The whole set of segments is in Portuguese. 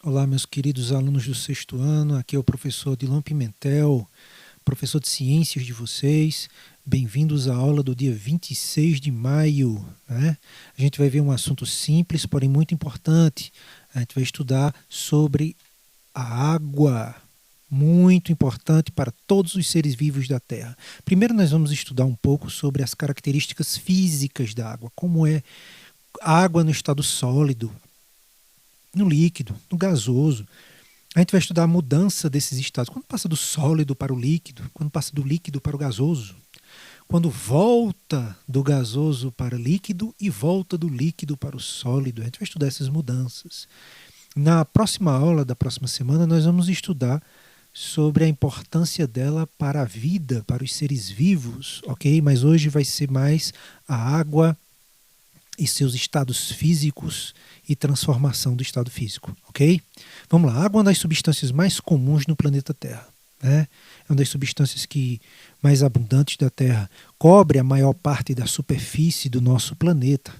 Olá, meus queridos alunos do sexto ano, aqui é o professor Odilon Pimentel, professor de ciências de vocês. Bem-vindos à aula do dia 26 de maio. Né? A gente vai ver um assunto simples, porém muito importante. A gente vai estudar sobre a água, muito importante para todos os seres vivos da Terra. Primeiro nós vamos estudar um pouco sobre as características físicas da água, como é a água no estado sólido, no líquido, no gasoso. A gente vai estudar a mudança desses estados. Quando passa do sólido para o líquido, quando passa do líquido para o gasoso, quando volta do gasoso para o líquido e volta do líquido para o sólido. A gente vai estudar essas mudanças. Na próxima aula da próxima semana, nós vamos estudar sobre a importância dela para a vida, para os seres vivos, ok? Mas hoje vai ser mais a água e seus estados físicos e transformação do estado físico, ok? Vamos lá, a água é uma das substâncias mais comuns no planeta Terra, né? É uma das substâncias mais abundantes da Terra, cobre a maior parte da superfície do nosso planeta.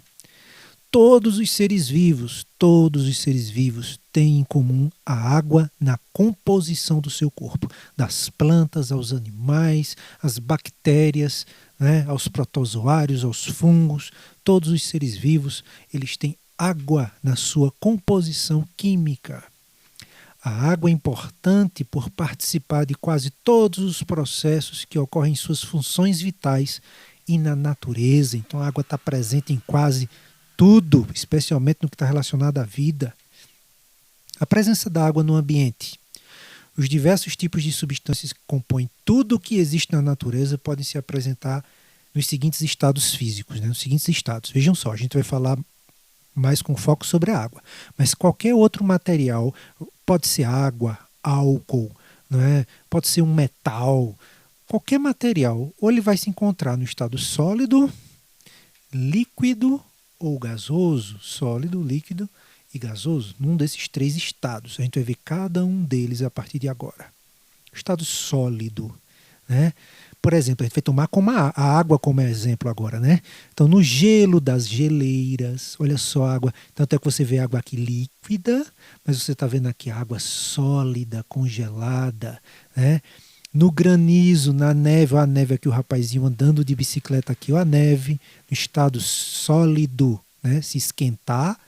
Todos os seres vivos têm em comum a água na composição do seu corpo, das plantas aos animais, às bactérias, né, aos protozoários, aos fungos. Todos os seres vivos, eles têm água na sua composição química. A água é importante por participar de quase todos os processos que ocorrem em suas funções vitais e na natureza. Então a água está presente em quase tudo, especialmente no que está relacionado à vida. A presença da água no ambiente. Os diversos tipos de substâncias que compõem tudo o que existe na natureza podem se apresentar nos seguintes estados físicos, né? Nos seguintes estados. Vejam só, a gente vai falar mais com foco sobre a água. Mas qualquer outro material, pode ser água, álcool, não é? Pode ser um metal, qualquer material, ou ele vai se encontrar no estado sólido, líquido ou gasoso, sólido, líquido e gasoso, num desses três estados. A gente vai ver cada um deles a partir de agora. O estado sólido, né? Por exemplo, a gente vai tomar como a água como exemplo agora, né? Então, no gelo das geleiras, olha só a água. Tanto é que você vê a água aqui líquida, mas você está vendo aqui a água sólida, congelada, né? No granizo, na neve, olha a neve aqui, o rapazinho andando de bicicleta aqui, olha a neve, no estado sólido, né? Se esquentar,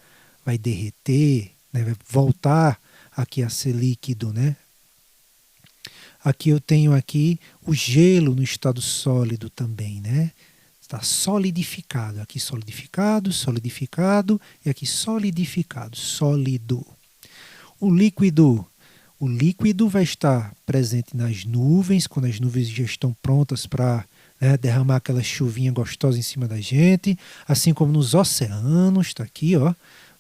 vai derreter, né? Vai voltar aqui a ser líquido, né? Aqui eu tenho aqui o gelo no estado sólido também, né? Está solidificado. Aqui solidificado, solidificado e aqui solidificado, sólido. O líquido vai estar presente nas nuvens, quando as nuvens já estão prontas para, né, derramar aquela chuvinha gostosa em cima da gente, assim como nos oceanos, está aqui, ó,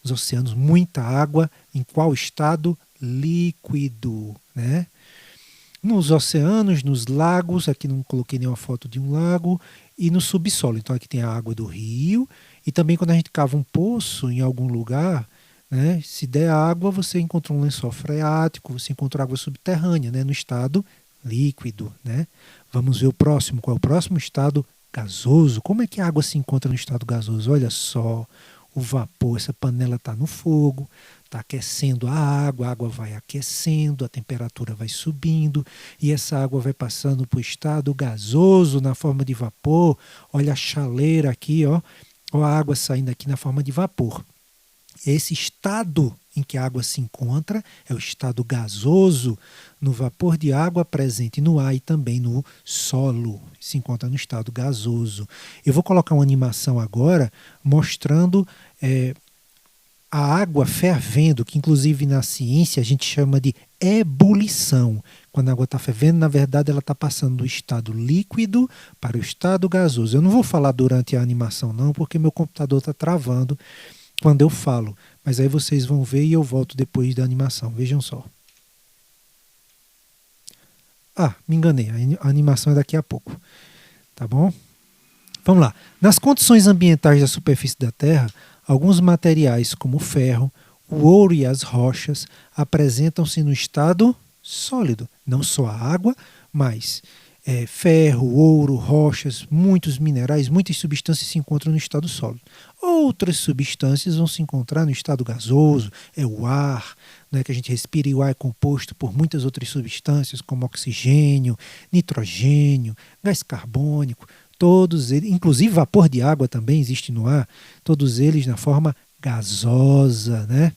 os oceanos, muita água, em qual estado? Líquido, né? Nos oceanos, nos lagos, aqui não coloquei nenhuma foto de um lago, e no subsolo. Então aqui tem a água do rio, e também quando a gente cava um poço em algum lugar, né, se der água, você encontra um lençol freático, você encontra água subterrânea, né, no estado líquido. Né? Vamos ver o próximo. Qual é o próximo? Estado gasoso. Como é que a água se encontra no estado gasoso? Olha só, o vapor, essa panela está no fogo, está aquecendo a água vai aquecendo, a temperatura vai subindo e essa água vai passando para o estado gasoso na forma de vapor. Olha a chaleira aqui, ó, a água saindo aqui na forma de vapor. Esse estado em que a água se encontra é o estado gasoso, no vapor de água presente no ar e também no solo. Se encontra no estado gasoso. Eu vou colocar uma animação agora mostrando a água fervendo, que inclusive na ciência a gente chama de ebulição. Quando a água está fervendo, na verdade ela está passando do estado líquido para o estado gasoso. Eu não vou falar durante a animação não, porque meu computador está travando quando eu falo. Mas aí vocês vão ver e eu volto depois da animação. Vejam só. Ah, me enganei. A animação é daqui a pouco. Tá bom? Vamos lá. Nas condições ambientais da superfície da Terra, alguns materiais, como o ferro, o ouro e as rochas, apresentam-se no estado sólido. Não só a água, mas ferro, ouro, rochas, muitos minerais, muitas substâncias se encontram no estado sólido. Outras substâncias vão se encontrar no estado gasoso, é o ar, né, que a gente respira, e o ar é composto por muitas outras substâncias, como oxigênio, nitrogênio, gás carbônico, todos eles, inclusive vapor de água também existe no ar, todos eles na forma gasosa, né?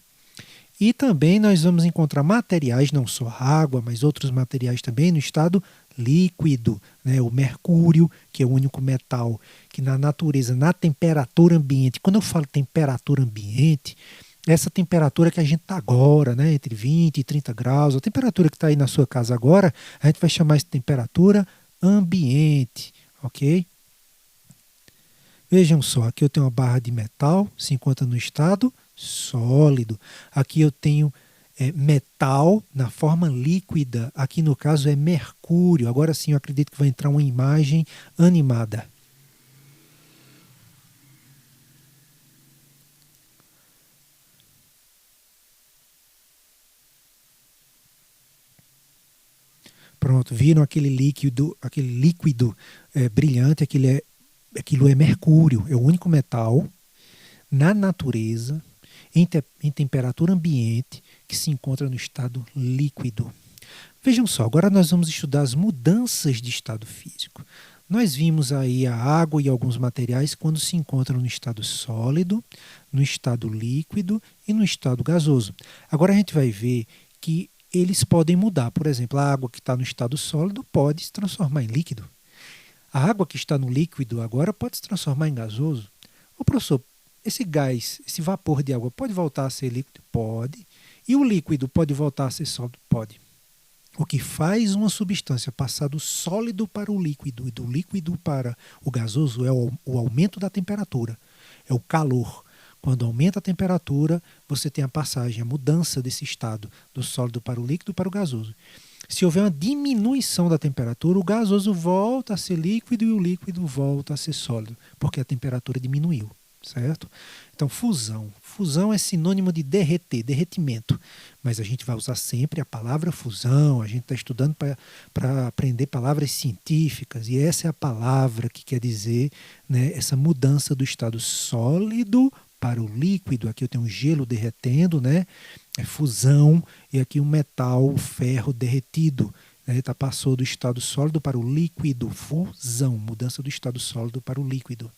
E também nós vamos encontrar materiais, não só água, mas outros materiais também no estado líquido, né? O mercúrio, que é o único metal que na natureza, na temperatura ambiente, quando eu falo temperatura ambiente, essa temperatura que a gente está agora, né? Entre 20 e 30 graus, a temperatura que está aí na sua casa agora, a gente vai chamar isso de temperatura ambiente, ok? Vejam só, aqui eu tenho uma barra de metal, se encontra no estado sólido. Aqui eu tenho metal na forma líquida. Aqui no caso é mercúrio. Agora sim eu acredito que vai entrar uma imagem animada. Pronto, viram aquele líquido brilhante, aquilo é mercúrio, é o único metal na natureza, em temperatura ambiente, que se encontra no estado líquido. Vejam só, agora nós vamos estudar as mudanças de estado físico. Nós vimos aí a água e alguns materiais quando se encontram no estado sólido, no estado líquido e no estado gasoso. Agora a gente vai ver que eles podem mudar. Por exemplo, a água que está no estado sólido pode se transformar em líquido. A água que está no líquido agora pode se transformar em gasoso. Ô professor, esse gás, esse vapor de água pode voltar a ser líquido? Pode. E o líquido pode voltar a ser sólido? Pode. O que faz uma substância passar do sólido para o líquido e do líquido para o gasoso é o aumento da temperatura, é o calor. Quando aumenta a temperatura, você tem a passagem, a mudança desse estado do sólido para o líquido para o gasoso. Se houver uma diminuição da temperatura, o gasoso volta a ser líquido e o líquido volta a ser sólido, porque a temperatura diminuiu, certo? Então, fusão. Fusão é sinônimo de derreter, derretimento. Mas a gente vai usar sempre a palavra fusão, a gente está estudando para aprender palavras científicas, e essa é a palavra que quer dizer, né, essa mudança do estado sólido para o líquido. Aqui eu tenho um gelo derretendo, né? É fusão, e aqui um metal, o ferro derretido, né? Passou do estado sólido para o líquido, fusão, mudança do estado sólido para o líquido.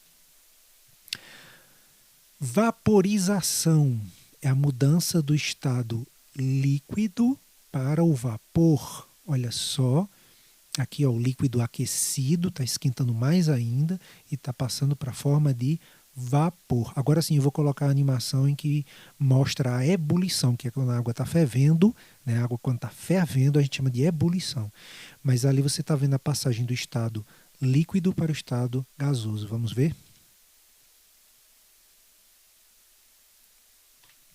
Vaporização é a mudança do estado líquido para o vapor. Olha só, aqui ó, o líquido aquecido está esquentando mais ainda e está passando para a forma de vapor. Agora sim eu vou colocar a animação em que mostra a ebulição, que é quando a água está fervendo, né? A água quando está fervendo a gente chama de ebulição. Mas ali você está vendo a passagem do estado líquido para o estado gasoso. Vamos ver?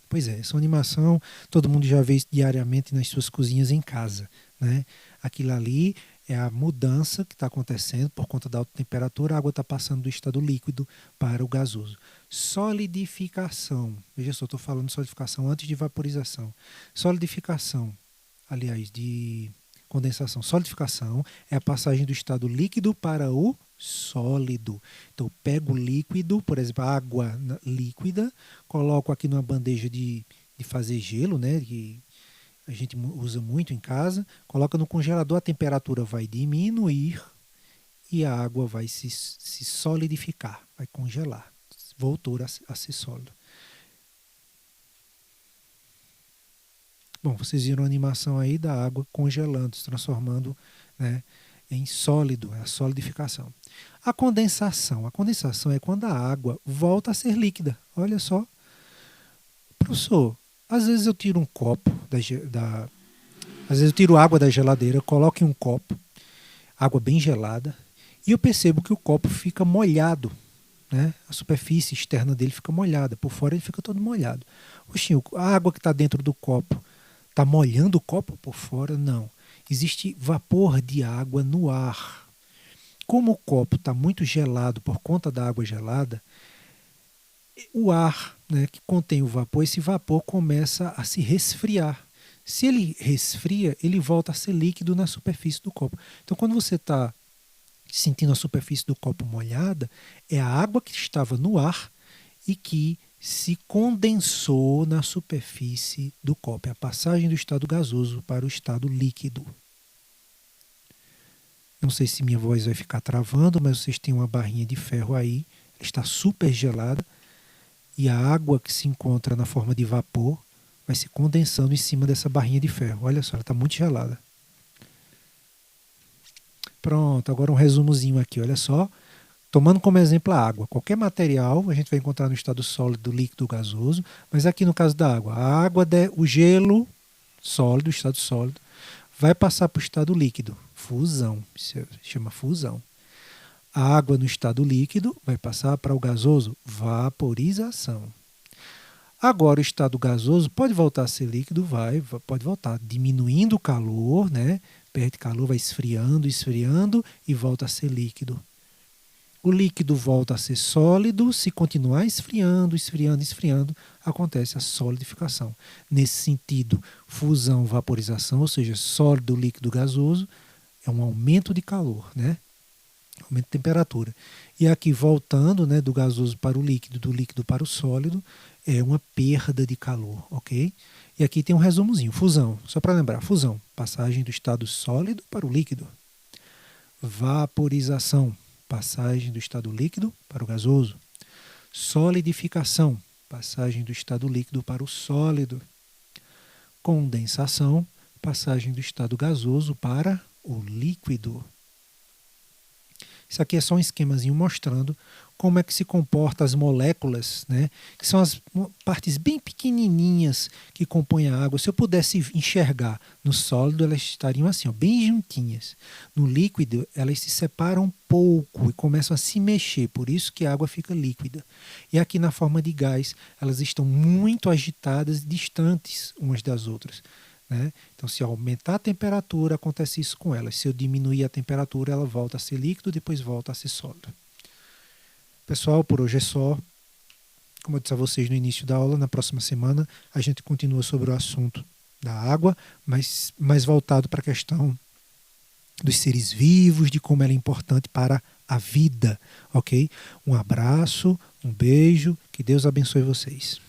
Pois é, essa animação todo mundo já vê diariamente nas suas cozinhas em casa, né? Aquilo ali é a mudança que está acontecendo por conta da alta temperatura, a água está passando do estado líquido para o gasoso. Solidificação, veja só, estou falando solidificação antes de vaporização. Solidificação, aliás, de condensação. Solidificação é a passagem do estado líquido para o sólido. Então, eu pego o líquido, por exemplo, a água líquida, coloco aqui numa bandeja de fazer gelo, né, que a gente usa muito em casa, coloca no congelador, a temperatura vai diminuir e a água vai se solidificar, vai congelar, voltou a ser sólido. Bom, vocês viram a animação aí da água congelando, se transformando, né, em sólido, é a solidificação. A condensação. A condensação é quando a água volta a ser líquida. Olha só. Professor, às vezes eu tiro um copo às vezes eu tiro água da geladeira, coloco em um copo, água bem gelada, e eu percebo que o copo fica molhado, né? A superfície externa dele fica molhada, por fora ele fica todo molhado. Oxinho, a água que está dentro do copo está molhando o copo por fora? Não. Existe vapor de água no ar. Como o copo está muito gelado por conta da água gelada, o ar, né, que contém o vapor, esse vapor começa a se resfriar. Se ele resfria, ele volta a ser líquido na superfície do copo. Então, quando você está sentindo a superfície do copo molhada, é a água que estava no ar e que se condensou na superfície do copo. É a passagem do estado gasoso para o estado líquido. Não sei se minha voz vai ficar travando, mas vocês têm uma barrinha de ferro aí, ela está super gelada, e a água que se encontra na forma de vapor vai se condensando em cima dessa barrinha de ferro. Olha só, ela está muito gelada. Pronto, agora um resumozinho aqui, olha só. Tomando como exemplo a água. Qualquer material a gente vai encontrar no estado sólido, líquido, gasoso, mas aqui no caso da água, a água, o gelo sólido, estado sólido, vai passar para o estado líquido, fusão, se chama fusão. A água no estado líquido vai passar para o gasoso, vaporização. Agora o estado gasoso pode voltar a ser líquido, pode voltar diminuindo o calor, né? Perde calor, vai esfriando, esfriando e volta a ser líquido. O líquido volta a ser sólido, se continuar esfriando, esfriando, esfriando, acontece a solidificação. Nesse sentido, fusão, vaporização, ou seja, sólido, líquido, gasoso, é um aumento de calor, né? Aumento de temperatura. E aqui, voltando, né, do gasoso para o líquido, do líquido para o sólido, é uma perda de calor, ok? E aqui tem um resumozinho. Fusão, só para lembrar, fusão, passagem do estado sólido para o líquido. Vaporização, passagem do estado líquido para o gasoso. Solidificação, passagem do estado líquido para o sólido. Condensação, passagem do estado gasoso para o líquido. Isso aqui é só um esquemazinho mostrando como é que se comportam as moléculas, né? Que são as partes bem pequenininhas que compõem a água. Se eu pudesse enxergar no sólido, elas estariam assim, ó, bem juntinhas. No líquido, elas se separam um pouco e começam a se mexer, por isso que a água fica líquida. E aqui na forma de gás, elas estão muito agitadas, distantes umas das outras. Né? Então, se eu aumentar a temperatura, acontece isso com elas. Se eu diminuir a temperatura, ela volta a ser líquido, depois volta a ser sólido. Pessoal, por hoje é só. Como eu disse a vocês no início da aula, na próxima semana a gente continua sobre o assunto da água, mas mais voltado para a questão dos seres vivos, de como ela é importante para a vida, ok? Um abraço, um beijo, que Deus abençoe vocês.